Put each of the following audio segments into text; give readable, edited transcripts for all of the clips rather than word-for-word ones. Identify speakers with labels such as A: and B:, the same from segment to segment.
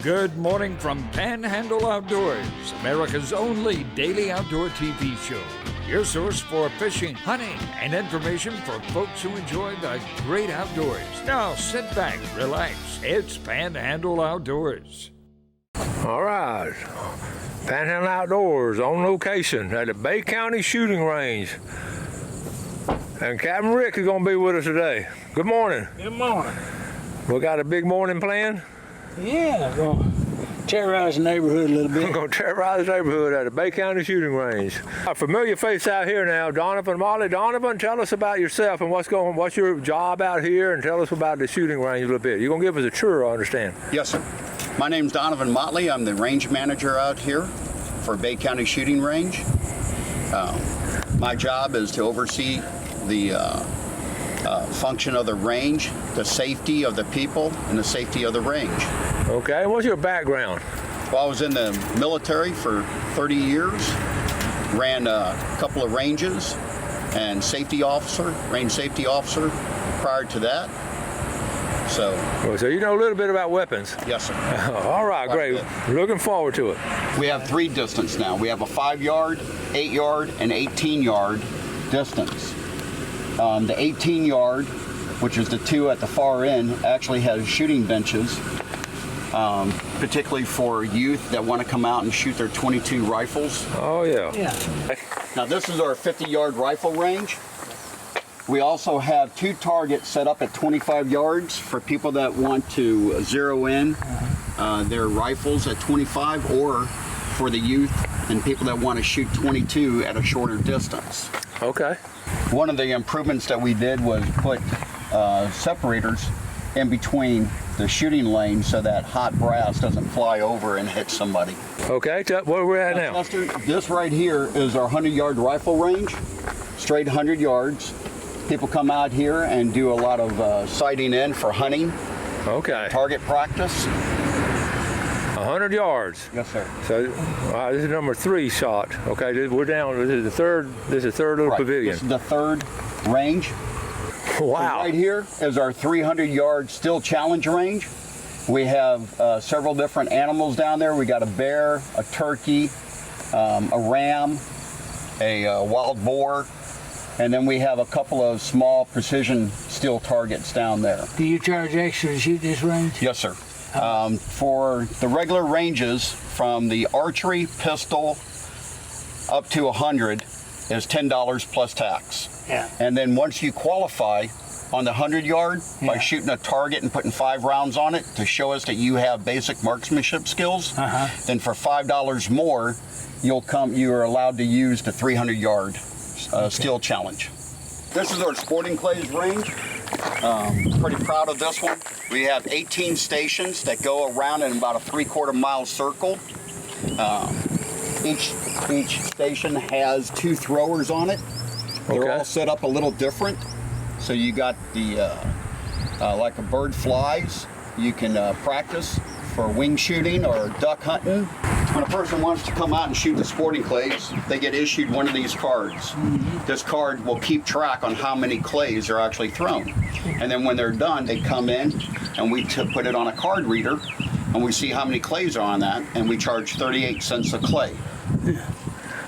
A: Good morning from Panhandle Outdoors, America's only daily outdoor TV show. Your source for fishing, hunting, and information for folks who enjoy the great outdoors. Now sit back, relax. It's Panhandle Outdoors.
B: All right, Panhandle Outdoors on location at the Bay County Shooting Range. And Captain Rick is going to be with us today. Good morning.
C: Good morning.
B: We got a big morning plan?
C: Yeah, going to terrorize the neighborhood a little bit.
B: We're going to terrorize the neighborhood at the Bay County Shooting Range. A familiar face out here now, Donovan Motley. Donovan, tell us about yourself and what's your job out here, and tell us about the shooting range a little bit. You're going to give us a tour, I understand.
D: Yes, sir. My name's Donovan Motley. I'm the range manager out here for Bay County Shooting Range. My job is to oversee the function of the range, the safety of the people, and the safety of the range.
B: Okay, what's your background?
D: Well, I was in the military for 30 years, ran a couple of ranges, and range safety officer prior to that. So
B: you know a little bit about weapons?
D: Yes, sir.
B: All right, great. Looking forward to it.
D: We have 3 distance now. We have a 5-yard, 8-yard, and 18-yard distance. The 18-yard, which is the 2 at the far end, actually has shooting benches, particularly for youth that want to come out and shoot their .22 rifles.
B: Oh, yeah.
D: Now, this is our 50-yard rifle range. We also have 2 targets set up at 25 yards for people that want to zero in their rifles at 25, or for the youth and people that want to shoot .22 at a shorter distance.
B: Okay.
D: One of the improvements that we did was put separators in between the shooting lanes so that hot brass doesn't fly over and hit somebody.
B: Okay, where we're at now?
D: Lester, this right here is our 100-yard rifle range, straight 100 yards. People come out here and do a lot of sighting in for hunting.
B: Okay.
D: Target practice.
B: 100 yards.
D: Yes, sir.
B: So this is number 3 shot. Okay, we're down. This is the third little pavilion.
D: This is the 3rd range.
B: Wow.
D: And right here is our 300-yard still challenge range. We have several different animals down there. We got a bear, a turkey, a ram, a wild boar, and then we have a couple of small precision steel targets down there.
C: Do you charge extra to shoot this range?
D: Yes, sir. For the regular ranges, from the archery pistol up to 100 is $10 plus tax.
C: Yeah.
D: And then once you qualify on the 100-yard by shooting a target and putting 5 rounds on it to show us that you have basic marksmanship skills, then for $5 more, you are allowed to use the 300-yard steel challenge. This is our sporting clays range. Pretty proud of this one. We have 18 stations that go around in about a 3/4 mile circle. Each station has 2 throwers on it. They're all set up a little different. So you got the, like a bird flies, you can practice for wing shooting or duck hunting. When a person wants to come out and shoot the sporting clays, they get issued one of these cards. This card will keep track on how many clays are actually thrown. And then when they're done, they come in and we put it on a card reader, and we see how many clays are on that, and we charge 38 cents a clay.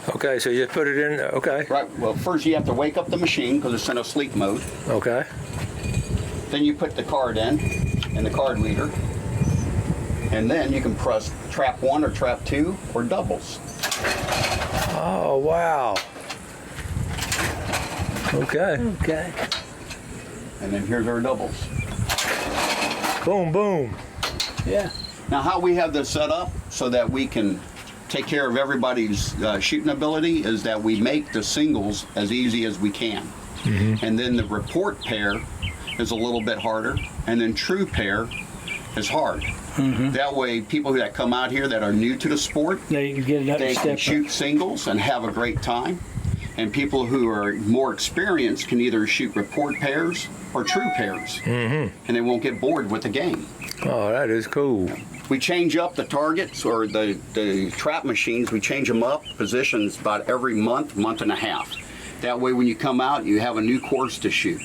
B: Okay, so you put it in, okay.
D: Right, well, first you have to wake up the machine because it's in a sleep mode.
B: Okay.
D: Then you put the card in the card reader, and then you can press trap 1 or trap 2 or doubles.
B: Oh, wow. Okay.
C: Okay.
D: And then here's our doubles.
B: Boom, boom.
C: Yeah.
D: Now, how we have this set up so that we can take care of everybody's shooting ability is that we make the singles as easy as we can. And then the report pair is a little bit harder, and then true pair is hard. That way, people that come out here that are new to the sport,
C: They can get it up
D: they
C: to
D: can
C: step
D: shoot singles and have a great time. And people who are more experienced can either shoot report pairs or true pairs, and they won't get bored with the game.
B: Oh, that is cool.
D: We change up the targets or the trap machines. We change them up positions about every month and a half. That way, when you come out, you have a new course to shoot.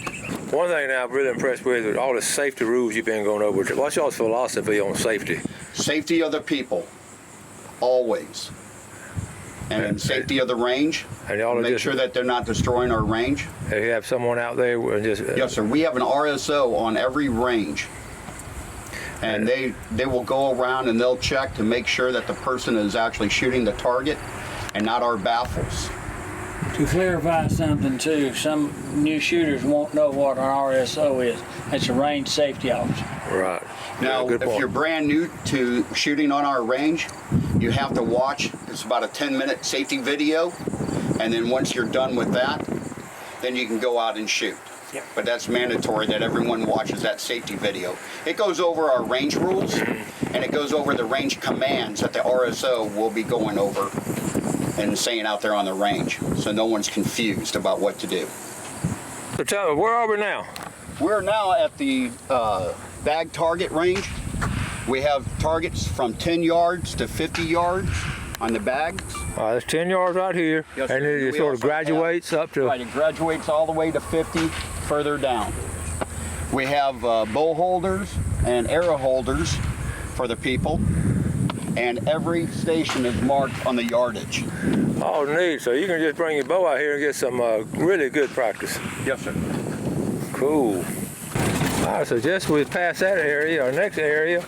B: One thing that I'm really impressed with all the safety rules you've been going over. What's y'all's philosophy on safety?
D: Safety of the people, always. And safety of the range. And y'all make sure that they're not destroying our range.
B: And you have someone out there and just...
D: Yes, sir. We have an RSO on every range. And they will go around and they'll check to make sure that the person is actually shooting the target and not our baffles.
C: To clarify something too, some new shooters won't know what an RSO is. That's a range safety officer.
B: Right.
D: Now, if you're brand new to shooting on our range, you have to watch. It's about a 10-minute safety video, and then once you're done with that, then you can go out and shoot.
C: Yep.
D: But that's mandatory that everyone watches that safety video. It goes over our range rules, and it goes over the range commands that the RSO will be going over and saying out there on the range, so no one's confused about what to do.
B: So tell me, where are we now?
D: We're now at the bag target range. We have targets from 10 yards to 50 yards on the bags.
B: That's 10 yards right here,
D: yes,
B: and then it sort of graduates up to...
D: Right, it graduates all the way to 50 further down. We have bow holders and arrow holders for the people, and every station is marked on the yardage.
B: Oh, neat. So you can just bring your bow out here and get some really good practice.
D: Yes, sir.
B: Cool. All right, so just we pass that area, our next area,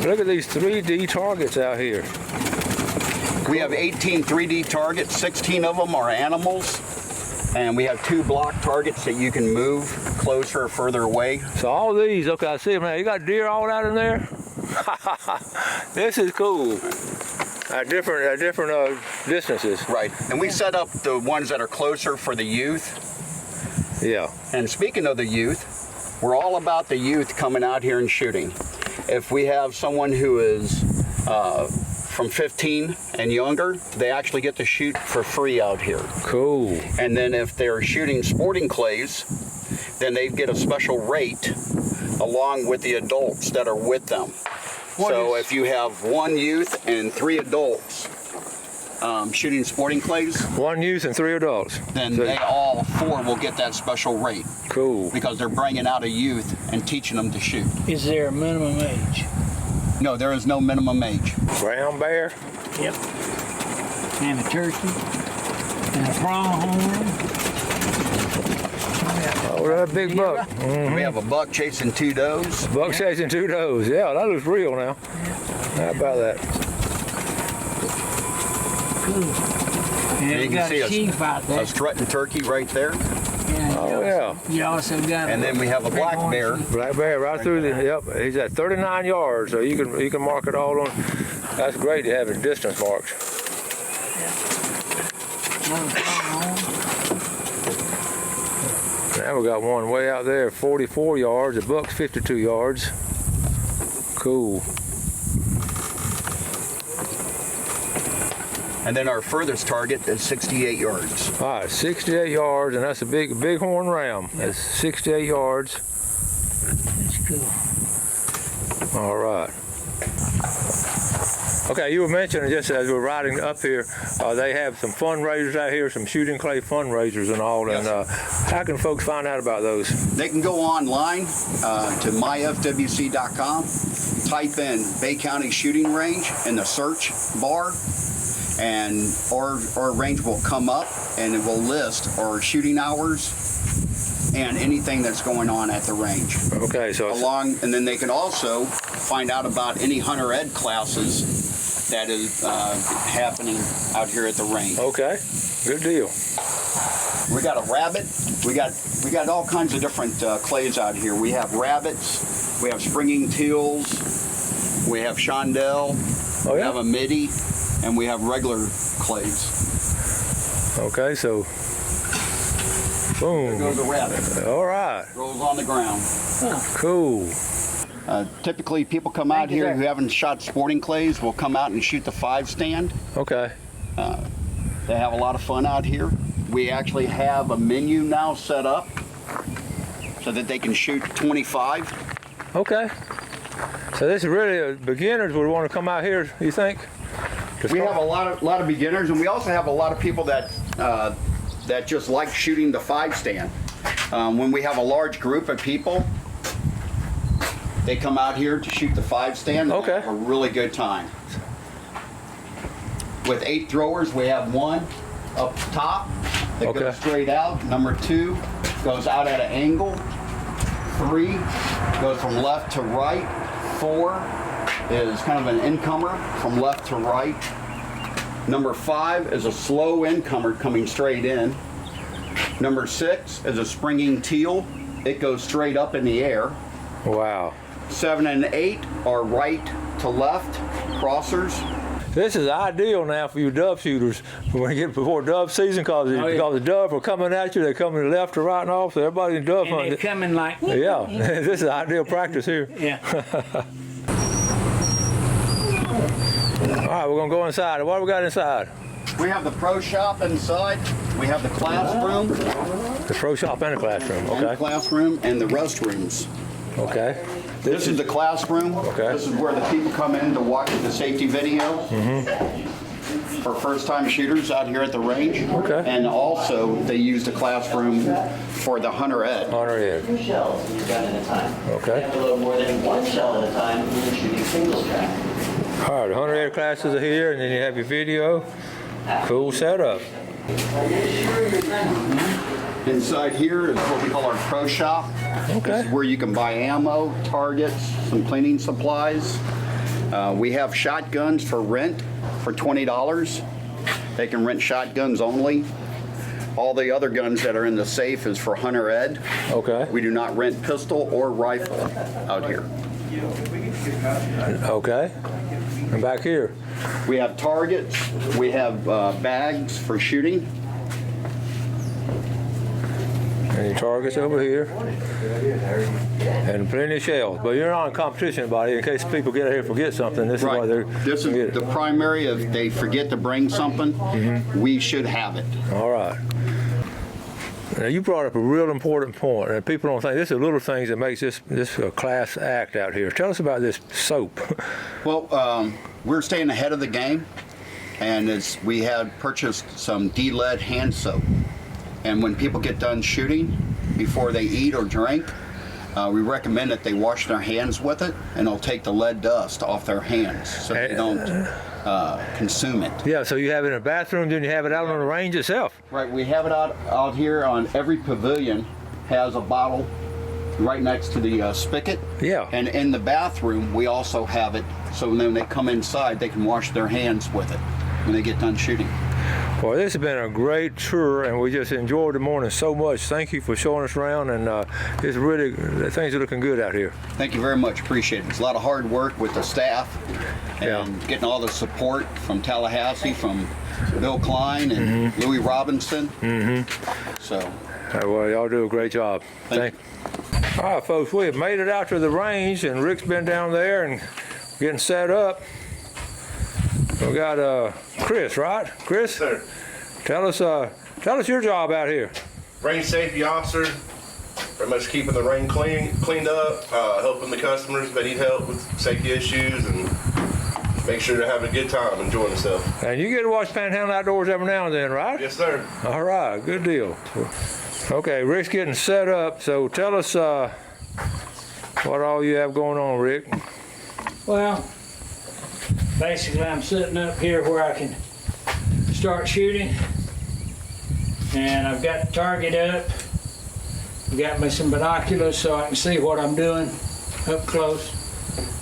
B: look at these 3D targets out here.
D: We have 18 3D targets, 16 of them are animals, and we have 2 block targets that you can move closer or further away.
B: So all these, okay, I see them now. You got deer all out in there? This is cool. At different distances.
D: Right, and we set up the ones that are closer for the youth.
B: Yeah.
D: And speaking of the youth, we're all about the youth coming out here and shooting. If we have someone who is from 15 and younger, they actually get to shoot for free out here.
B: Cool.
D: And then if they're shooting sporting clays, then they get a special rate along with the adults that are with them. So if you have 1 youth and 3 adults shooting sporting clays,
B: 1 youth and 3 adults,
D: then they all 4 will get that special rate.
B: Cool.
D: Because they're bringing out a youth and teaching them to shoot.
C: Is there a minimum age?
D: No, there is no minimum age.
B: Brown bear?
C: Yep. And a turkey. And a pronghorn.
B: Oh, that big buck.
D: We have a buck chasing 2 does.
B: Buck chasing 2 does. Yeah, that looks real now. How about that?
C: Cool. Yeah,
D: you can see
C: a sheep out there.
D: A strutting turkey right there.
C: Yeah,
B: Oh, yeah.
C: You also got
D: and then we have a black bear.
B: Black bear right through the, yep. He's at 39 yards, so you can mark it all on. That's great to have his distance marks. Now we got one way out there, 44 yards. The buck's 52 yards. Cool.
D: And then our furthest target is 68 yards.
B: All right, 68 yards, and that's a bighorn ram. That's 68 yards.
C: That's cool.
B: All right. Okay, you were mentioning just as we're riding up here, they have some fundraisers out here, some shooting clay fundraisers and all.
D: Yes.
B: And how can folks find out about those?
D: They can go online to myfwc.com, type in Bay County Shooting Range in the search bar, and our range will come up and it will list our shooting hours and anything that's going on at the range.
B: Okay, so
D: and then they can also find out about any hunter ed classes that is happening out here at the range.
B: okay, good deal.
D: We got a rabbit. We got all kinds of different clays out here. We have rabbits. We have springing teals. We have chandelle.
B: Oh, yeah?
D: We have a midi, and we have regular clays.
B: Okay, so boom.
D: There goes a rabbit.
B: All right.
D: Rolls on the ground.
B: Cool.
D: Typically, people come out here who haven't shot sporting clays will come out and shoot the 5 stand.
B: Okay.
D: They have a lot of fun out here. We actually have a menu now set up so that they can shoot 25.
B: Okay. So this is really beginners would want to come out here, you think?
D: We have a lot of beginners, and we also have a lot of people that that just like shooting the 5 stand. When we have a large group of people, they come out here to shoot the 5 stand. And
B: Okay.
D: have a really good time. With 8 throwers, we have 1 up top that
B: Okay.
D: goes straight out. Number 2 goes out at an angle. 3 goes from left to right. 4 is kind of an incomer from left to right. Number 5 is a slow incomer coming straight in. Number 6 is a springing teal. It goes straight up in the air.
B: Wow.
D: 7 and 8 are right to left crossers.
B: This is ideal now for you dove shooters when you get before dove season, because the dove are coming at you. They're coming left to right and off, so everybody in dove
C: And
B: hunt.
C: they're coming like,
B: Yeah, this is ideal practice here.
C: yeah.
B: All right, we're gonna go inside. What do we got inside?
D: We have the pro shop inside. We have the classroom,
B: The pro shop and the classroom.
D: and the
B: Okay.
D: classroom, and the restrooms.
B: Okay.
D: This is the classroom.
B: Okay.
D: This is where the people come in to watch the safety video. For first-time shooters out here at the range.
B: Okay.
D: And also, they use the classroom for the hunter ed.
B: Honor Ed.
E: 2 shells you got at a time.
B: Okay.
E: You have to load more than 1 shell at a time when you're shooting single strap.
B: All right, the Hunter Ed classes are here, and then you have your video. Cool setup.
D: Inside here is what we call our pro shop. This
B: Okay.
D: is where you can buy ammo, targets, some cleaning supplies. We have shotguns for rent for $20. They can rent shotguns only. All the other guns that are in the safe is for hunter ed.
B: Okay.
D: We do not rent pistol or rifle out here.
B: Okay. And back here.
D: We have targets. We have bags for shooting.
B: Any targets over here. And plenty of shells. But you're not in competition, buddy. In case people get out here and forget something, this is why they're.
D: This
B: get
D: is
B: it.
D: the primary. If they forget to bring something, we should have it.
B: All right. Now you brought up a real important point, and people don't think this is little things that makes this a class act out here. Tell us about this soap.
D: Well, we're staying ahead of the game, and we had purchased some D-lead hand soap. And when people get done shooting, before they eat or drink, we recommend that they wash their hands with it, and it'll take the lead dust off their hands so they don't consume it.
B: Yeah, so you have it in a bathroom, then you have it out on the range itself.
D: Right, we have it out here on every pavilion has a bottle right next to the spigot.
B: Yeah.
D: And in the bathroom, we also have it, so when they come inside, they can wash their hands with it when they get done shooting.
B: Well, this has been a great tour, and we just enjoyed the morning so much. Thank you for showing us around, and it's really, things are looking good out here.
D: Thank you very much, appreciate it. It's a lot of hard work with the staff and getting all the support from Tallahassee, from Bill Klein and Louis Robinson. So.
B: Well, y'all do a great job.
D: Thank
B: you. All right, folks, we have made it out to the range, and Rick's been down there and getting set up. We got Chris, right? Chris?
F: Sir.
B: Tell us your job out here.
F: Range safety officer, pretty much keeping the range cleaned up, helping the customers that need help with safety issues, and make sure they're having a good time, enjoying themselves.
B: And you get to watch Panhandle Outdoors every now and then, right?
F: Yes, sir.
B: All right, good deal. Okay, Rick's getting set up, so tell us what all you have going on, Rick.
C: Well, basically I'm sitting up here where I can start shooting, and I've got the target up. I've got me some binoculars so I can see what I'm doing up close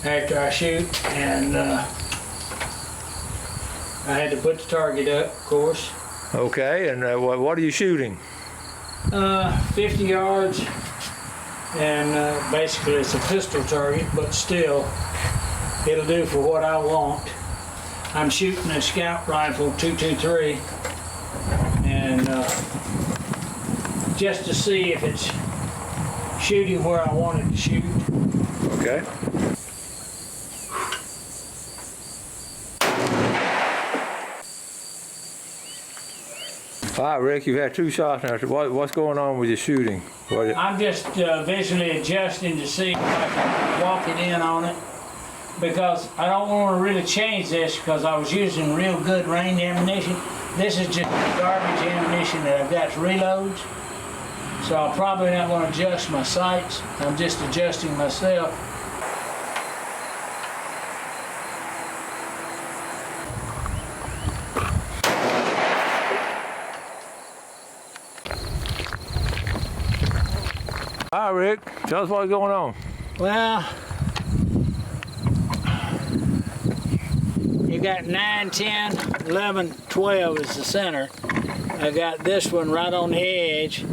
C: after I shoot, and I had to put the target up, of course.
B: Okay, and what are you shooting?
C: 50 yards, and basically it's a pistol target, but still it'll do for what I want. I'm shooting a scout rifle 223, and just to see if it's shooting where I want it to shoot.
B: Okay. All right, Rick, you've had 2 shots now. What's going on with your shooting?
C: I'm just visually adjusting to see if I can walk it in on it, because I don't want to really change this because I was using real good range ammunition. This is just garbage ammunition that I've got reloads, So I'm probably not going to adjust my sights. I'm just adjusting myself.
B: Hi, Rick. Tell us what's going on.
C: Well, you got 9, 10, 11, 12 is the center. I got this one right on the edge.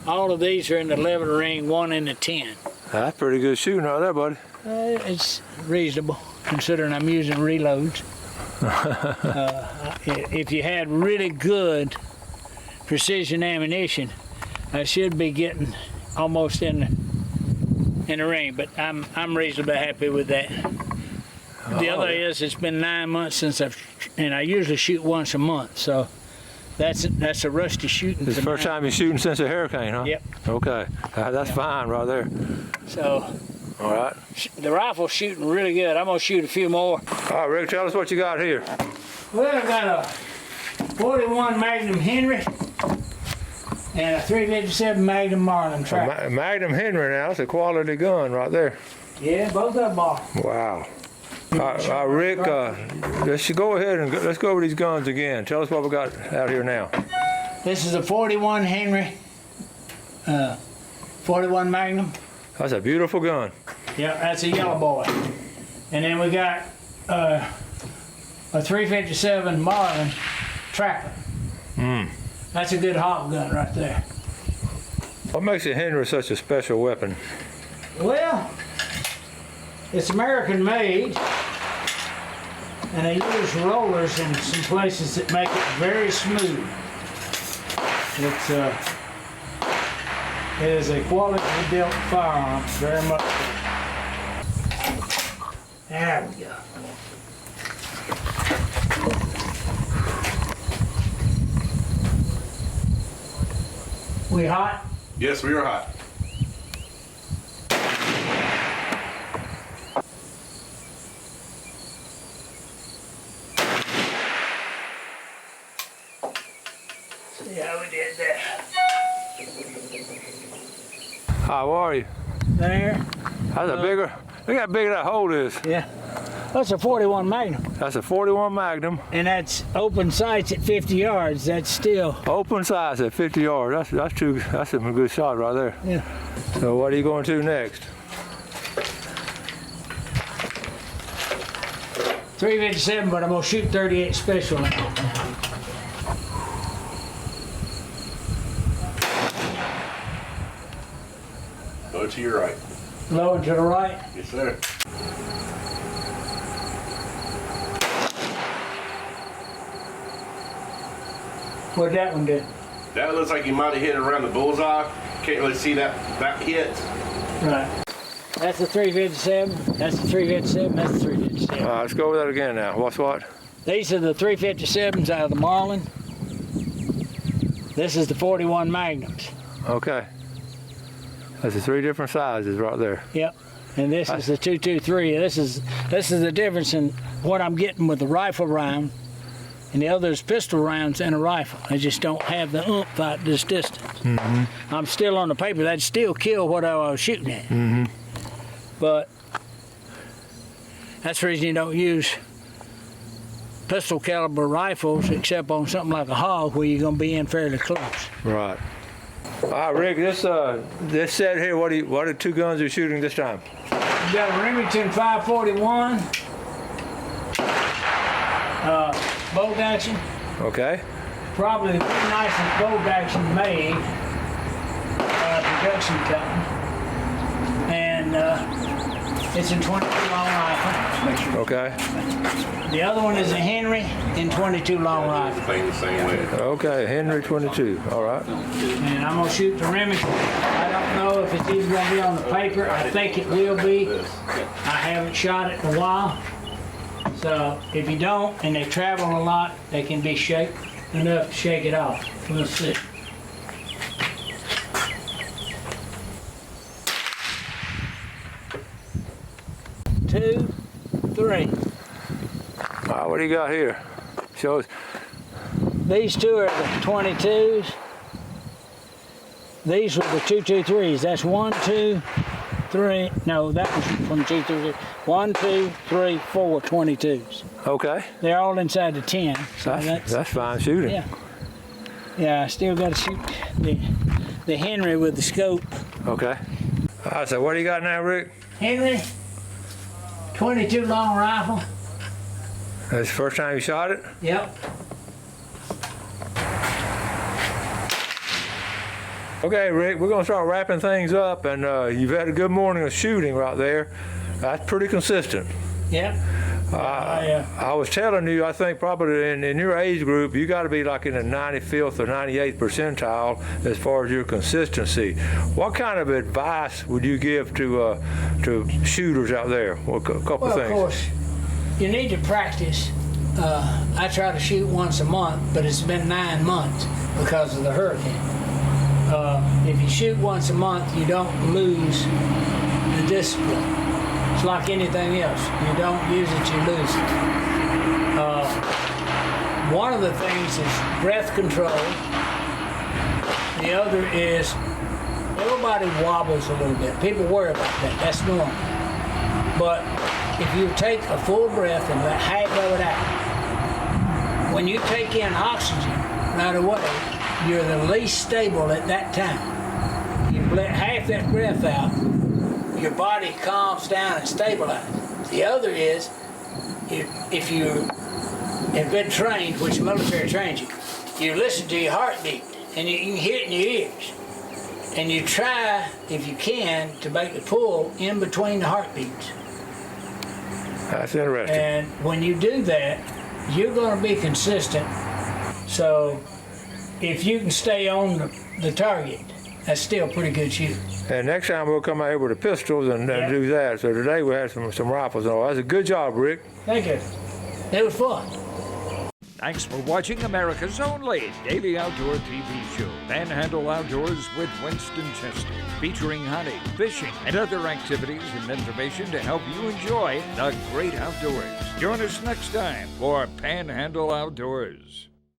C: All of these are in the 11 ring, 1 in the 10.
B: That's pretty good shooting right there, buddy.
C: It's reasonable considering I'm using reloads. If you had really good precision ammunition, I should be getting almost in the ring, but I'm reasonably happy with that. The other is it's been 9 months since and I usually shoot once a month, so that's a rusty shooting.
B: This is the first time you're shooting since the hurricane, huh?
C: Yep.
B: Okay, that's fine right there.
C: So,
B: all right.
C: The rifle's shooting really good. I'm gonna shoot a few more.
B: All right, Rick, tell us what you got here.
C: Well, I got a 41 Magnum Henry and a 357 Magnum Marlin trap.
B: Magnum Henry now, that's a quality gun right there.
C: Yeah, both of them are.
B: Wow. Rick, let's go ahead and let's go over these guns again. Tell us what we got out here now.
C: This is a 41 Henry, 41 Magnum.
B: That's a beautiful gun.
C: Yeah, that's a yellow boy. And then we got a 357 Marlin Trapper. That's a good hog gun right there.
B: What makes a Henry such a special weapon?
C: Well, it's American made, and they use rollers in some places that make it very smooth. It is a quality built firearm, very much. There we go. We hot?
F: Yes, we are hot.
C: See how we did that.
B: How are you?
C: There.
B: That's a bigger, look how big that hole is.
C: Yeah. That's a 41 Magnum.
B: That's a 41 Magnum.
C: And that's open sights at 50 yards. That's still
B: Open sights at 50 yards. That's a good shot right there.
C: Yeah.
B: So what are you going to next?
C: 357, but I'm gonna shoot 38 special now.
F: Go to your right.
C: Low and to the right.
F: Yes, sir.
C: What'd that one do?
F: That looks like you might have hit it around the bullseye. Can't really see that hit.
C: Right. That's the 357. That's the 357. That's the 357.
B: Let's go over that again now. What's what?
C: These are the 357s out of the Marlin. This is the 41 Magnums.
B: Okay. That's the 3 different sizes right there.
C: Yep. And this is the 223. This is the difference in what I'm getting with the rifle round, and the other is pistol rounds in a rifle. I just don't have the oomph at this distance.
B: Mm-hmm.
C: I'm still on the paper. That'd still kill what I was shooting at.
B: Mm-hmm.
C: But that's the reason you don't use pistol caliber rifles except on something like a hog where you're going to be in fairly close.
B: Right. All right, Rick, this set here, what are 2 guns you're shooting this time?
C: You got a Remington 541 bolt action.
B: Okay.
C: Probably the nicest bolt action made by a production company. And it's in 22 long rifle. Make sure.
B: Okay.
C: The other one is a Henry in 22 long rifle.
F: Thing the same way.
B: Okay, Henry 22. All right.
C: And I'm gonna shoot the Remington. I don't know if it's even gonna be on the paper. I think it will be. I haven't shot it in a while. So if you don't and they travel a lot, they can be shaped enough to shake it off. We'll see. Two, three.
B: All right, what do you got here? Show us.
C: These 2 are the 22s. These were the 223s. That's 1, 2, 3. No, that was from 223. 1, 2, 3, 4 22s.
B: Okay.
C: They're all inside the 10. So
B: That's fine shooting.
C: Yeah. Yeah, I still got to shoot the Henry with the scope.
B: Okay. All right, so what do you got now, Rick?
C: Henry, 22 long rifle.
B: That's the first time you shot it?
C: Yep.
B: Okay, Rick, we're gonna start wrapping things up, and you've had a good morning of shooting right there. That's pretty consistent.
C: Yep.
B: I was telling you, I think probably in your age group, you got to be like in the 95th or 98th percentile as far as your consistency. What kind of advice would you give to shooters out there? Well, a couple
C: Well,
B: things.
C: of course, you need to practice. I try to shoot once a month, but it's been 9 months because of the hurricane. If you shoot once a month, you don't lose the discipline. It's like anything else. You don't use it, you lose it. One of the things is breath control. The other is everybody wobbles a little bit. People worry about that. That's normal. But if you take a full breath and let half of it out, when you take in oxygen right away, you're the least stable at that time. You let half that breath out, your body calms down and stabilizes. The other is, if you have been trained, which the military trains you, you listen to your heartbeat, and you can hear it in your ears. And you try, if you can, to make the pull in between the heartbeats.
B: That's interesting.
C: And when you do that, you're going to be consistent. So if you can stay on the target, that's still pretty good shooting.
B: And next time we'll come out here with the pistols and do that. So today we had some rifles. Oh, that's a good job, Rick.
C: Thank you. It was fun.
A: Thanks for watching America's only daily outdoor TV show, Panhandle Outdoors with Winston Chester, featuring hunting, fishing, and other activities and information to help you enjoy the great outdoors. Join us next time for Panhandle Outdoors.